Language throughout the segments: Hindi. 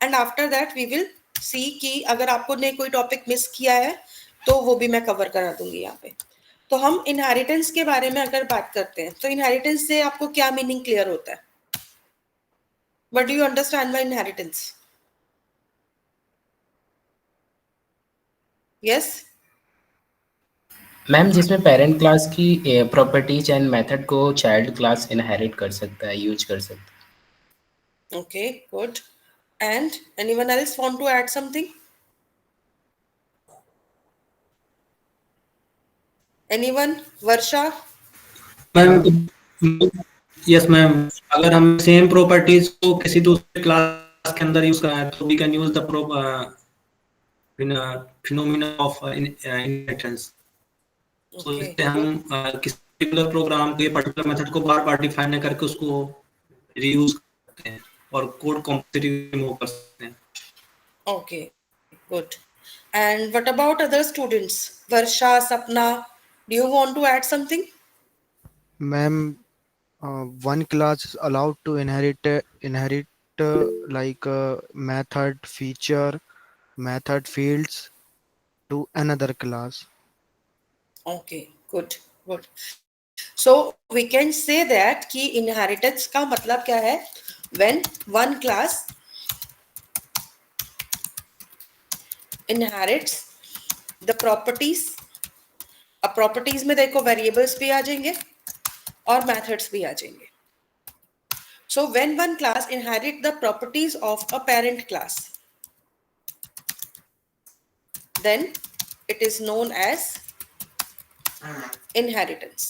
And after that we will see कि अगर आपको ने कोई टॉपिक मिस किया है तो वो भी मैं कवर करा दूंगी यहाँ पे। तो हम इनहेरिटेंस के बारे में अगर बात करते हैं तो इनहेरिटेंस से आपको क्या मीनिंग क्लियर होता है? What do you understand by inheritance? Yes? Ma'am, जिसमें पेरेंट क्लास की प्रॉपर्टीज एंड मेथड को चाइल्ड क्लास इनहेरिट कर सकता है, यूज कर सकता है। Okay, good. And anyone else want to add something? Anyone? Varsha? Ma'am, yes ma'am, अगर हम सेम प्रॉपर्टीज को किसी दूसरे क्लास के अंदर यूज कराएं तो we can use the phenomena of inheritance. तो Okay, इससे good. हम किसी पर्टिकुलर प्रोग्राम के पर्टिकुलर मेथड को बार बार डिफाइन करके उसको रीयूज करते हैं और कोड कॉम्प्लेक्सिटी रिमूव कर सकते हैं। Okay, good. And what about other students? Varsha, Sapna, do you want to add something? Ma'am, one class is allowed to inherit like method feature method fields to another class. Okay, good, good. So we can say that कि inheritance का मतलब क्या है? When one class inherits the properties, अब properties में देखो variables भी आ जाएंगे और methods भी आ जाएंगे. So when one class inherit the properties of a parent class, then it is known as inheritance.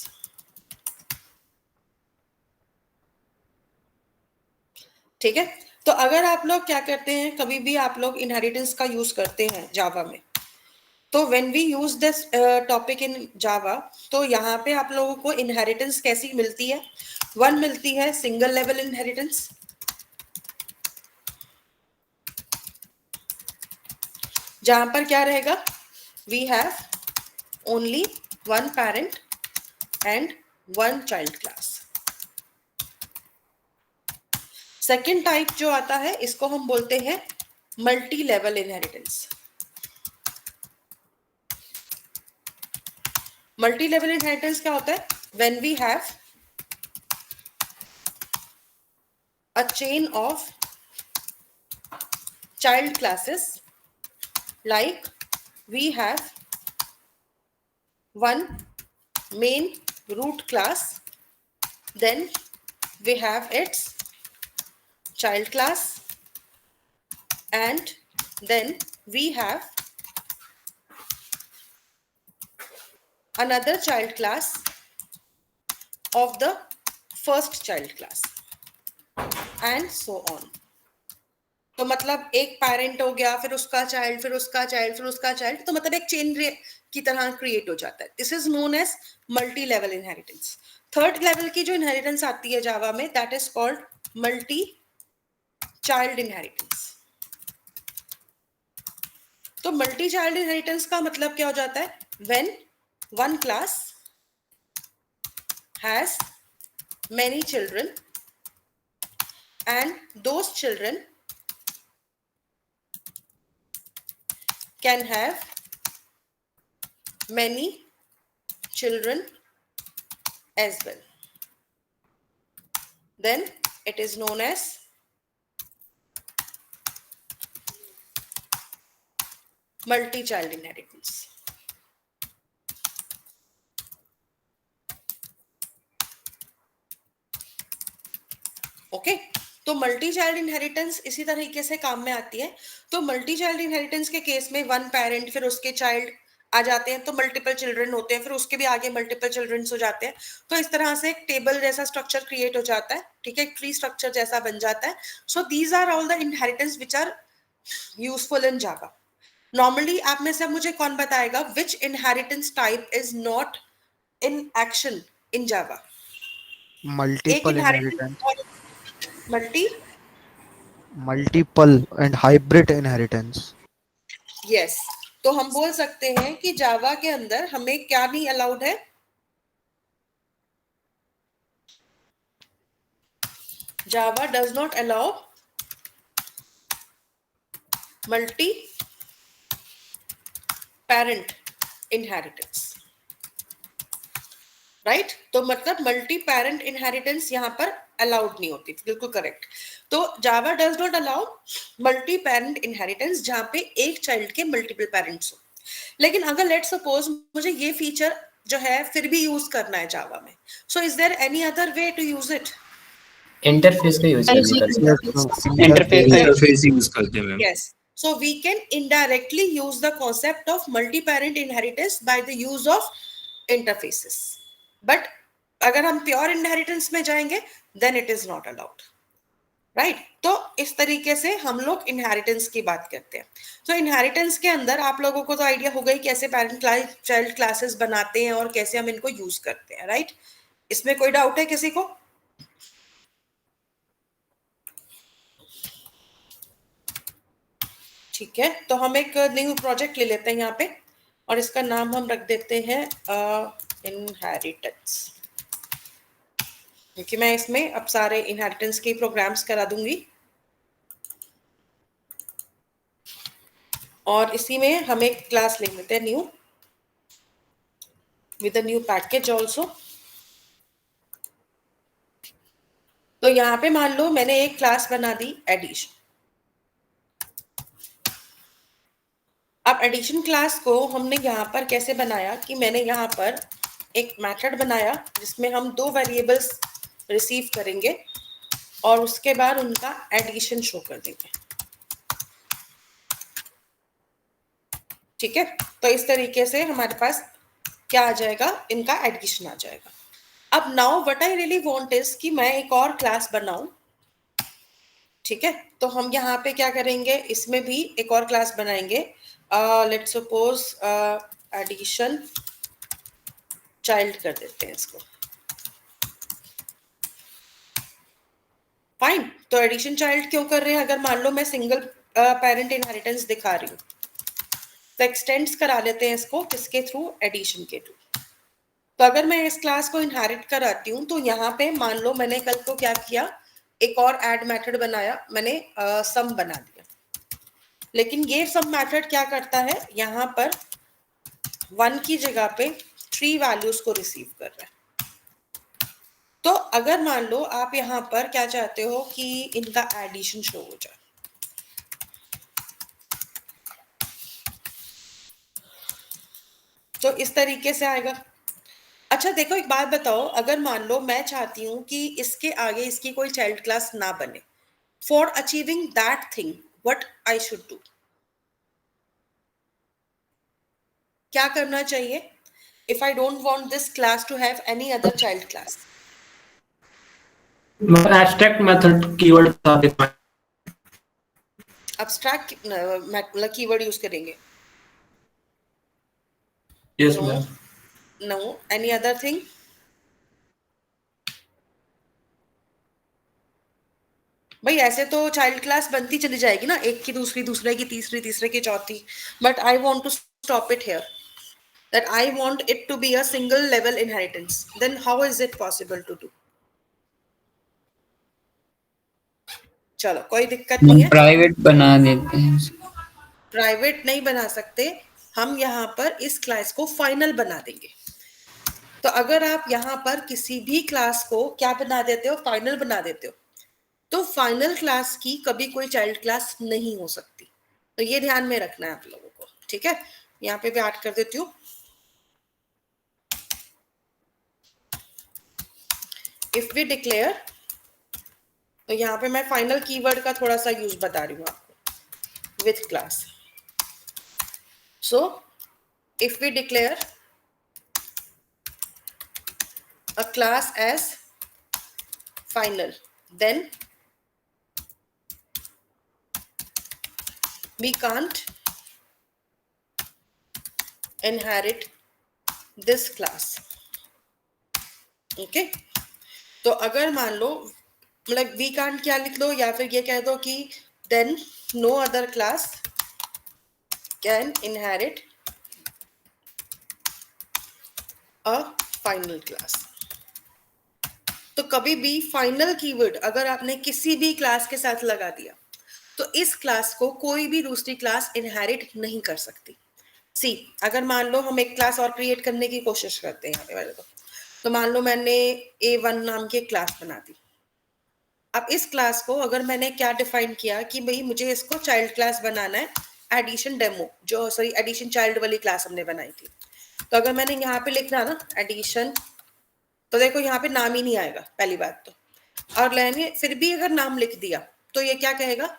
ठीक है? तो अगर आप लोग क्या करते हैं, कभी भी आप लोग इनहेरिटेंस का यूज करते हैं जावा में, तो when we use this topic in Java, तो यहाँ पे आप लोगों को इनहेरिटेंस कैसी मिलती है? वन मिलती है सिंगल लेवल इनहेरिटेंस, जहां पर क्या रहेगा? We have only one parent and one child class. Second type जो आता है इसको हम बोलते हैं multi level inheritance. Multi level inheritance क्या होता है? When we have a chain of child classes, like we have one main root class, then we have its child class, and then we have another child class of the first child class, and so on. तो मतलब एक पेरेंट हो गया, फिर उसका चाइल्ड, फिर उसका चाइल्ड, फिर उसका चाइल्ड, तो मतलब एक चेन की तरह क्रिएट हो जाता है। This is known as multi level inheritance. Third level की जो इनहेरिटेंस आती है जावा में, that is called multi child inheritance. तो मल्टी चाइल्ड इनहेरिटेंस का मतलब क्या हो जाता है? When one class has many children and those children can have many children as well, then it is known as multi-child inheritance. Okay, तो मल्टी चाइल्ड इनहेरिटेंस इसी तरीके से काम में आती है। तो मल्टी चाइल्ड इनहेरिटेंस के केस में वन पेरेंट, फिर उसके चाइल्ड आ जाते हैं, तो मल्टीपल चिल्ड्रन होते हैं, फिर उसके भी आगे मल्टीपल चिल्ड्रन हो जाते हैं। तो इस तरह से एक टेबल जैसा स्ट्रक्चर क्रिएट हो जाता है, ठीक है, एक ट्री स्ट्रक्चर जैसा बन जाता है। So these are all the inheritance which are useful in Java. Normally आप में से मुझे कौन बताएगा which inheritance type is not in action in Java? एक Multiple inheritance, inheritance multi, multiple and hybrid inheritance. Yes. तो हम बोल सकते हैं कि जावा के अंदर हमें क्या नहीं अलाउड है? Java does not allow multi parent inheritance, right. तो मतलब मल्टी पेरेंट इनहेरिटेंस यहाँ पर अलाउड नहीं होती, बिल्कुल करेक्ट। तो Java does not allow multi parent inheritance जहाँ पे एक चाइल्ड के मल्टीपल पेरेंट्स हो। लेकिन अगर लेट सपोज मुझे ये फीचर जो है फिर भी यूज करना है जावा में, so is there any other way to use it? Interface का यूज करके कर Yes, सकते ma'am. Interface Interface. Interface use करते हैं ma'am. Yes. So we can indirectly use the concept of multi-parent inheritance by the use of interfaces. But अगर हम pure inheritance में जाएंगे, then it is not allowed. Right? तो इस तरीके से हम लोग inheritance की बात करते हैं। तो inheritance के अंदर आप लोगों को तो आइडिया हो गई कैसे parent child classes बनाते हैं और कैसे हम इनको यूज करते हैं, राइट? इसमें कोई डाउट है किसी को? ठीक है, तो हम एक न्यू प्रोजेक्ट ले लेते हैं यहाँ पे और इसका नाम हम रख देते हैं इनहेरिटेंस, क्योंकि मैं इसमें अब सारे इनहेरिटेंस के प्रोग्राम्स करा दूंगी और इसी में हम एक क्लास ले लेते हैं new with a new package also. तो यहाँ पे मान लो मैंने एक क्लास बना दी एडिशन। अब एडिशन क्लास को हमने यहाँ पर कैसे बनाया कि मैंने यहाँ पर एक मेथड बनाया जिसमें हम दो वेरिएबल्स रिसीव करेंगे और उसके बाद उनका एडिशन शो कर देंगे, ठीक है। तो इस तरीके से हमारे पास क्या आ जाएगा, इनका एडिशन आ जाएगा। अब now what I really want is कि मैं एक और क्लास बनाऊं, ठीक है। तो हम यहाँ पे क्या करेंगे, इसमें भी एक और क्लास बनाएंगे। लेट्स सपोज एडिशन चाइल्ड कर देते हैं इसको, फाइन। तो एडिशन चाइल्ड क्यों कर रहे हैं? अगर मान लो मैं सिंगल पेरेंट इनहेरिटेंस दिखा रही हूँ तो एक्सटेंड्स करा लेते हैं इसको किसके थ्रू, एडिशन के थ्रू। तो अगर मैं इस क्लास को इनहेरिट कराती हूँ तो यहाँ पे मान लो मैंने कल को क्या किया, एक और ऐड मेथड बनाया, मैंने सम बना दिया। लेकिन ये सम मेथड क्या करता है, यहाँ पर 1 की जगह पे 3 वैल्यूज को रिसीव कर रहा है। तो अगर मान लो आप यहाँ पर क्या चाहते हो कि इनका एडिशन शो हो जाए, तो इस तरीके से आएगा। अच्छा देखो एक बात बताओ, अगर मान लो मैं चाहती हूँ कि इसके आगे इसकी कोई चाइल्ड क्लास ना बने, for achieving that thing what I should do, क्या करना चाहिए? If I don't want this class to have any other child class, abstract method keyword था डिफाइन। अब्स्ट्रैक्ट मतलब कीवर्ड यूज करेंगे। Yes ma'am. No, any other thing? भाई ऐसे तो चाइल्ड क्लास बनती चली जाएगी ना, एक की दूसरी, दूसरे की तीसरी, तीसरे की चौथी, but I want to stop it here, that I want it to be a single level inheritance, then how is it possible to do? चलो कोई दिक्कत नहीं है, प्राइवेट बना देते हैं इसको। प्राइवेट नहीं बना सकते हम, यहाँ पर इस क्लास को फाइनल बना देंगे। तो अगर आप यहाँ पर किसी भी क्लास को क्या बना देते हो, फाइनल बना देते हो, तो फाइनल क्लास की कभी कोई चाइल्ड क्लास नहीं हो सकती। तो ये ध्यान में रखना है आप लोगों को, ठीक है। यहाँ पे भी ऐड कर देती हूँ, इफ वी डिक्लेयर, तो यहाँ पे मैं फाइनल कीवर्ड का थोड़ा सा यूज बता रही हूँ आपको, with class. So if we declare a class as final, then we can't inherit this class, okay। तो अगर मान लो मतलब we can't क्या लिख लो, या फिर ये कह दो कि then no other class can inherit a final class। तो कभी भी फाइनल कीवर्ड अगर आपने किसी भी क्लास के साथ लगा दिया तो इस क्लास को कोई भी दूसरी क्लास इनहेरिट नहीं कर सकती। सी, अगर मान लो हम एक क्लास और क्रिएट करने की कोशिश करते हैं यहाँ पे वाले तो मान लो मैंने A1 नाम की क्लास बना दी। अब इस क्लास को अगर मैंने क्या डिफाइन किया कि भाई मुझे इसको चाइल्ड क्लास बनाना है, एडिशन डेमो जो सॉरी एडिशन चाइल्ड वाली क्लास हमने बनाई थी, तो अगर मैंने यहाँ पे लिखना ना एडिशन, तो देखो यहाँ पे नाम ही नहीं आएगा पहली बात तो, और मैंने फिर भी अगर नाम लिख दिया तो ये क्या कहेगा,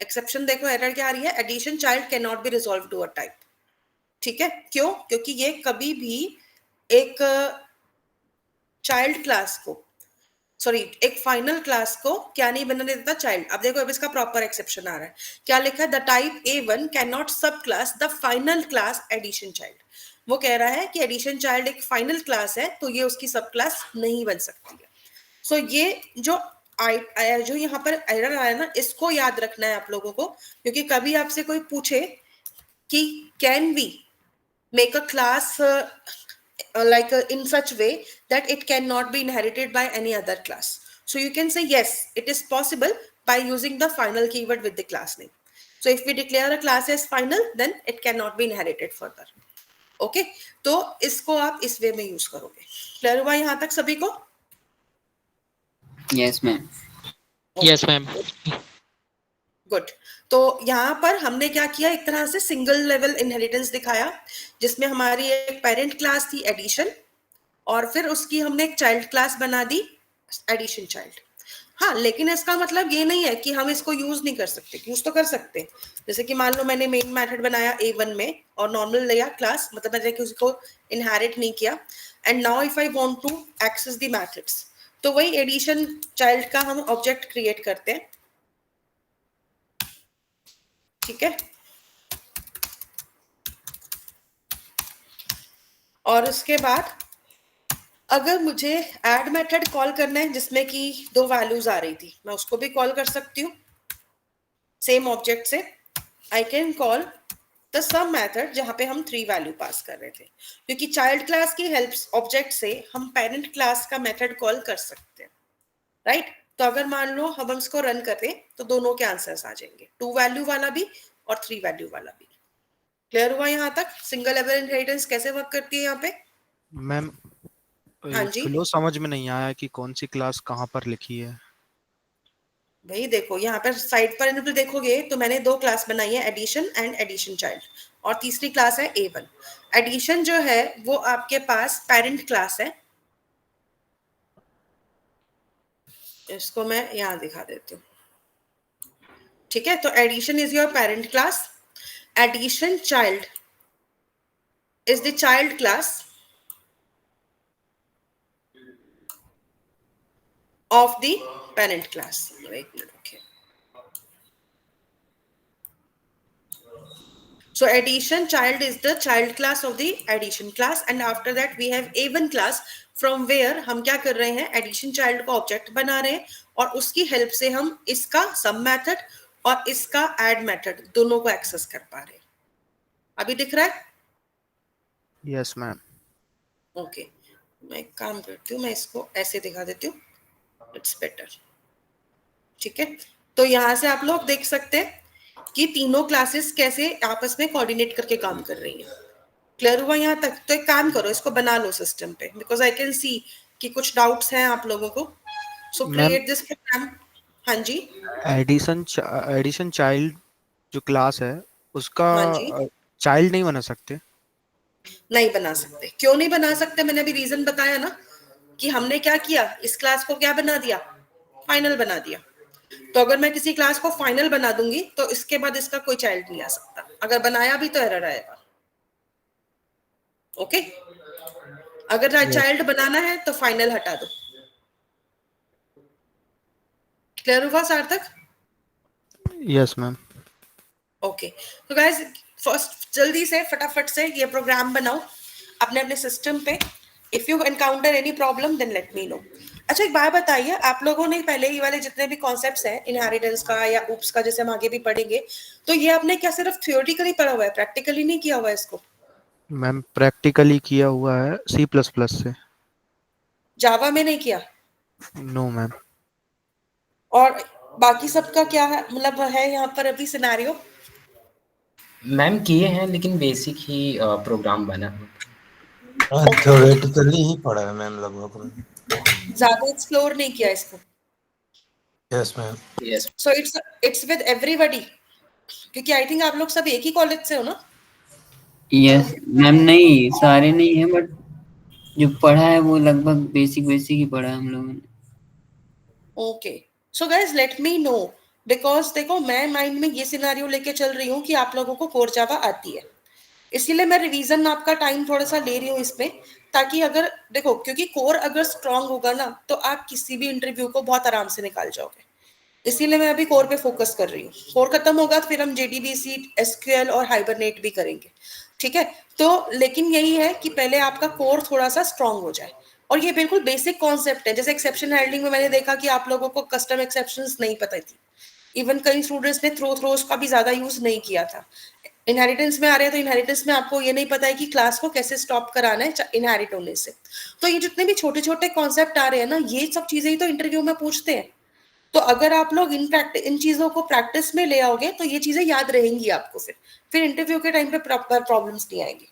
एक्सेप्शन देखो एरर क्या आ रही है, addition child can not be resolved to a type. ठीक है, क्यों? क्योंकि ये कभी भी एक चाइल्ड क्लास को सॉरी एक फाइनल क्लास को क्या नहीं बनने देता, चाइल्ड। अब देखो अब इसका प्रॉपर एक्सेप्शन आ रहा है, क्या लिखा है, the type A1 can not sub class the final class addition child. वो कह रहा है कि एडिशन चाइल्ड एक फाइनल क्लास है तो ये उसकी सब क्लास नहीं बन सकती है। सो ये जो जो यहाँ पर एरर आया ना, इसको याद रखना है आप लोगों को, क्योंकि कभी आपसे कोई पूछे कि can we make a class like in such way that it cannot be inherited by any other class, so you can say yes, it is possible by using the final keyword with the class name. So if we declare a class as final, then it cannot be inherited further. Okay, तो इसको आप इस वे में यूज करोगे। क्लियर हुआ यहाँ तक सभी को? Yes, ma'am. Yes, ma'am. Good. तो यहाँ पर हमने क्या किया, एक तरह से सिंगल लेवल इनहेरिटेंस दिखाया, जिसमें हमारी एक पेरेंट क्लास थी एडिशन, और फिर उसकी हमने एक चाइल्ड क्लास बना दी एडिशन चाइल्ड। हाँ, लेकिन इसका मतलब ये नहीं है कि हम इसको यूज नहीं कर सकते, यूज तो कर सकते हैं। जैसे कि मान लो मैंने मेन मेथड बनाया A1 में और नॉर्मल लिया क्लास, मतलब मैंने किसी को इनहेरिट नहीं किया, and now if I want to access the methods, तो वही एडिशन चाइल्ड का हम ऑब्जेक्ट क्रिएट करते हैं। ठीक है, और उसके बाद अगर मुझे ऐड मेथड कॉल करना है जिसमें कि 2 वैल्यूज आ रही थी, मैं उसको भी कॉल कर सकती हूँ सेम ऑब्जेक्ट से। I can call the sum method जहां पे हम 3 वैल्यू पास कर रहे थे, क्योंकि चाइल्ड क्लास की हेल्प ऑब्जेक्ट से हम पेरेंट क्लास का मेथड कॉल कर सकते हैं, राइट? तो अगर मान लो हम इसको रन करें तो दोनों के आंसर्स आ जाएंगे, 2 वैल्यू वाला भी और 3 वैल्यू वाला भी। क्लियर हुआ यहाँ तक सिंगल लेवल इनहेरिटेंस कैसे वर्क करती है यहाँ पे? मैम हाँ जी, फ्लो समझ में नहीं आया कि कौन सी क्लास कहाँ पर लिखी है। भाई देखो यहाँ पर साइड पर इन्हें देखोगे तो मैंने 2 क्लास बनाई है, एडिशन एंड एडिशन चाइल्ड, और तीसरी क्लास है A1। एडिशन जो है वो आपके पास पेरेंट क्लास है, इसको मैं यहाँ दिखा देती हूँ। ठीक है, तो addition is your parent class, addition child is the child class of the parent class. Wait a minute, okay. So addition child is the child class of the addition class, and after that we have A1 class from where हम क्या कर रहे हैं, addition child को object बना रहे हैं, और उसकी हेल्प से हम इसका sum method और इसका add method दोनों को एक्सेस कर पा रहे हैं। अभी दिख रहा है? Yes ma'am. ओके, मैं एक काम करती हूँ, मैं इसको ऐसे दिखा देती हूँ, इट्स बेटर। ठीक है, तो यहां से आप लोग देख सकते हैं कि तीनों क्लासेस कैसे आपस में कोऑर्डिनेट करके काम कर रही हैं। क्लियर हुआ यहाँ तक? तो एक काम करो, इसको बना लो सिस्टम पे, बिकॉज आई कैन सी कि कुछ डाउट्स हैं आप लोगों को। So create this program. हाँ जी, एडिशन चाइल्ड जो क्लास है उसका हाँ जी, चाइल्ड नहीं बना सकते? नहीं बना सकते। क्यों नहीं बना सकते? मैंने अभी रीजन बताया ना कि हमने क्या किया, इस क्लास को क्या बना दिया, फाइनल बना दिया। तो अगर मैं किसी क्लास को फाइनल बना दूंगी तो इसके बाद इसका कोई चाइल्ड नहीं आ सकता, अगर बनाया भी तो एरर आएगा। ओके, अगर चाइल्ड बनाना है तो फाइनल हटा दो। क्लियर हुआ सार्थक? Yes ma'am. ओके, तो गाइस फर्स्ट जल्दी से फटाफट से ये प्रोग्राम बनाओ अपने अपने सिस्टम पे। If you encounter any problem then let me know. अच्छा, एक बात बताइए, आप लोगों ने पहले ही वाले जितने भी कॉन्सेप्ट्स हैं इनहेरिटेंस का या ऊप्स का, जैसे हम आगे भी पढ़ेंगे, तो ये आपने क्या सिर्फ थ्योरेटिकली पढ़ा हुआ है, प्रैक्टिकली नहीं किया हुआ है इसको? मैम प्रैक्टिकली किया हुआ है C++ से। जावा में नहीं किया? No ma'am. और बाकी सबका क्या है, मतलब है यहाँ पर अभी सिनेरियो? मैम किए हैं लेकिन बेसिक ही प्रोग्राम बना हुआ थ्योरेटिकली ही पढ़ा है मैम लगभग हमने। ज्यादा एक्सप्लोर नहीं किया इसको। Yes ma'am. था। Yes so it's with everybody, क्योंकि आई थिंक आप लोग सब एक ही कॉलेज से हो ना? यस मैम, नहीं सारे नहीं है, बट जो पढ़ा है वो लगभग बेसिक बेसिक ही पढ़ा है हम लोगों ने। Okay, so guys let me no, because देखो मैं माइंड में ये सिनेरियो लेके चल रही हूँ कि आप लोगों को कोर जावा आती है, इसीलिए मैं रिवीजन आपका टाइम थोड़ा सा ले रही हूँ इसमें, ताकि अगर देखो, क्योंकि कोर अगर स्ट्रांग होगा ना तो आप किसी भी इंटरव्यू को बहुत आराम से निकाल जाओगे, इसीलिए मैं अभी कोर पे फोकस कर रही हूँ। कोर खत्म होगा तो फिर हम जेडीबीसी, एसक्यूएल और हाइबरनेट भी करेंगे, ठीक है? तो लेकिन यही है कि पहले आपका कोर थोड़ा सा स्ट्रांग हो जाए, और ये बिल्कुल बेसिक कॉन्सेप्ट है। जैसे एक्सेप्शन हैंडलिंग में मैंने देखा कि आप लोगों को कस्टम एक्सेप्शंस नहीं पता थी, इवन कई स्टूडेंट्स ने थ्रोज का भी ज्यादा यूज नहीं किया था। इनहेरिटेंस में आ रहे हैं तो इनहेरिटेंस में आपको ये नहीं पता है कि क्लास को कैसे स्टॉप कराना है इनहेरिट होने से। तो ये जितने भी छोटे छोटे कॉन्सेप्ट आ रहे हैं ना, ये सब चीजें ही तो इंटरव्यू में पूछते हैं। तो अगर आप लोग इन चीजों को प्रैक्टिस में ले आओगे तो ये चीजें याद रहेंगी आपको, फिर इंटरव्यू के टाइम पे प्रॉब्लम्स नहीं आएंगी।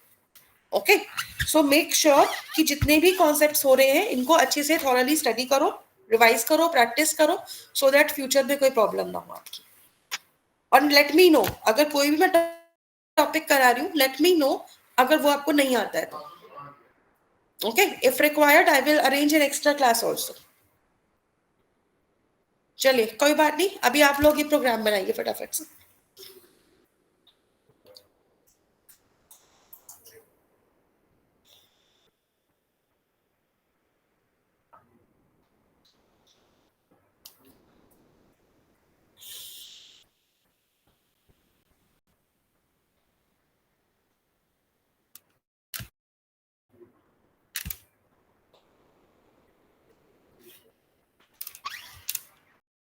ओके, सो मेक श्योर कि जितने भी कॉन्सेप्ट्स हो रहे हैं इनको अच्छे से थॉरली स्टडी करो, रिवाइज करो, प्रैक्टिस करो, सो दैट फ्यूचर में कोई प्रॉब्लम ना हो आपकी। और लेट मी नो, अगर कोई भी मैं टॉपिक करा रही हूँ, लेट मी नो अगर वो आपको नहीं आता है तो। Okay, if required I will arrange an extra class also. चलिए कोई बात नहीं, अभी आप लोग ये प्रोग्राम बनाइए फटाफट से।